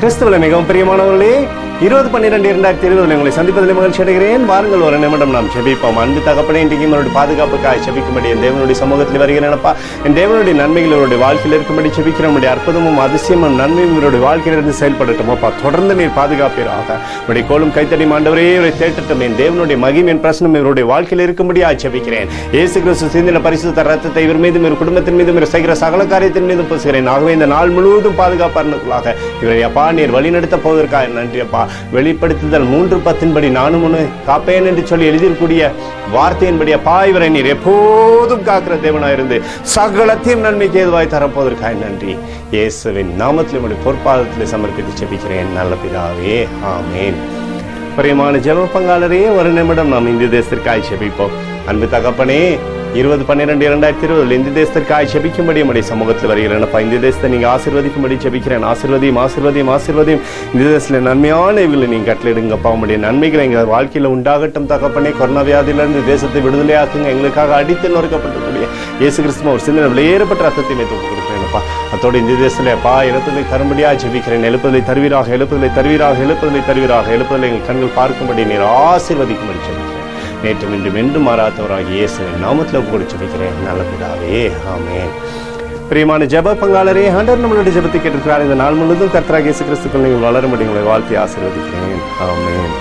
கிறிஸ்துவில மிகவும் பிரியமானவர்களே, 20/12/2020 உங்களை சந்திப்பதில் மகிழ்ச்சி அடைகிறேன். வாருங்கள், ஒரு நிமிடம் நாம் ஜெபிப்போம். அன்பு தகப்பனே, இன்றைக்கு என்னுடைய பாதுகாப்புக்காக ஜெபிக்கும்படி என் தேவனுடைய சமூகத்தில் வருகிறேனப்பா. என் தேவனுடைய நன்மைகள் இவருடைய வாழ்க்கையில் இருக்கும்படி ஜெபிக்கிறோம். அற்புதமும் அதிசயமும் நன்மையும் இவருடைய வாழ்க்கையிலிருந்து செயல்படட்டும் அப்பா. தொடர்ந்து நீர் பாதுகாப்பீராக. உடைய கோலும் கைத்தடி ஆண்டவரே இவரை தேட்டட்டும். என் தேவனுடைய மகிமையின் பிரசனம் இவருடைய வாழ்க்கையில் இருக்கும்படியாக ஜெபிக்கிறேன். இயேசு கிறிஸ்து சிந்தின பரிசுத்த ரத்தத்தை இவர் மீதும் இவர் குடும்பத்தின் மீதும் இவர் செய்கிற சகல காரியத்தின் மீதும் பேசுகிறேன். ஆகவே இந்த நாள் முழுவதும் பாதுகாப்பாக இவரை அப்பா நீர் வழிநடத்த போவதற்காக நன்றி அப்பா. வெளிப்படுத்துதல் 3:10 நானும் உன்னை காப்பேன் என்று சொல்லி எழுதியிருக்கூடிய வார்த்தையின்படி அப்பா இவரை நீர் எப்போதும் காக்கிற தேவனாயிருந்து சகலத்தையும் நன்மைக்கு ஏதுவாய் தரப்போவதற்காக நன்றி. இயேசுவின் நாமத்தில் உடைய பொற்பாதத்தில் சமர்ப்பித்து ஜெபிக்கிறேன் நல்ல பிதாவே, ஆமேன். பிரியமான ஜெப பங்காளரே, ஒரு நிமிடம் நாம் இந்திய தேசத்திற்காக ஜெபிப்போம். அன்பு தகப்பனே, 20/12/2020 இந்திய தேசத்திற்காக ஜெபிக்கும்படி நம்முடைய சமூகத்தில் வருகிறேன். இந்திய தேசத்தை நீங்க ஆசீர்வதிக்கும்படி ஜெபிக்கிறேன். ஆசீர்வதியும் இந்திய தேசத்துல நன்மையான இவங்களை நீங்க கட்டளிடுங்கப்பா. உங்களுடைய நன்மைகளை எங்க வாழ்க்கையில உண்டாகட்டும் தகப்பனே. கொரோனா வியாதியிலிருந்து தேசத்தை விடுதலையாக்குங்க. எங்களுக்காக அடித்து நொறுக்கப்பட்டிருக்கூடிய இயேசு கிறிஸ்துவ ஒரு சின்ன வெளியேறப்பட்ட ரத்தத்தை மேற்கொண்டு கொடுக்கிறேன்ப்பா. அதோட இந்திய தேசத்துல அப்பா எழுப்புதலை தரும்படியா ஜெபிக்கிறேன். எழுப்புதலை தருவீராக, எங்கள் கண்கள் பார்க்கும்படி நீர் ஆசீர்வதிக்கும்படி ஜெபிக்கிறேன். நேற்றும் இன்றும் என்றும் மாறாதவராகிய இயேசுவின் நாமத்தில் ஒப்புக்கொடுத்து ஜெபிக்கிறேன் நல்ல பிதாவே, ஆமென். பிரியமான ஜெப பங்காளரே, ஆண்டவர் நம்மளுடைய ஜெபத்தை கேட்டிருக்கிறார். இந்த நாள் முழுவதும் கர்த்தராகிய இயேசு கிறிஸ்துக்குள் நீங்கள் வளரும்படி உங்களை வாழ்த்தி ஆசீர்வதிக்கிறேன். ஆமென்.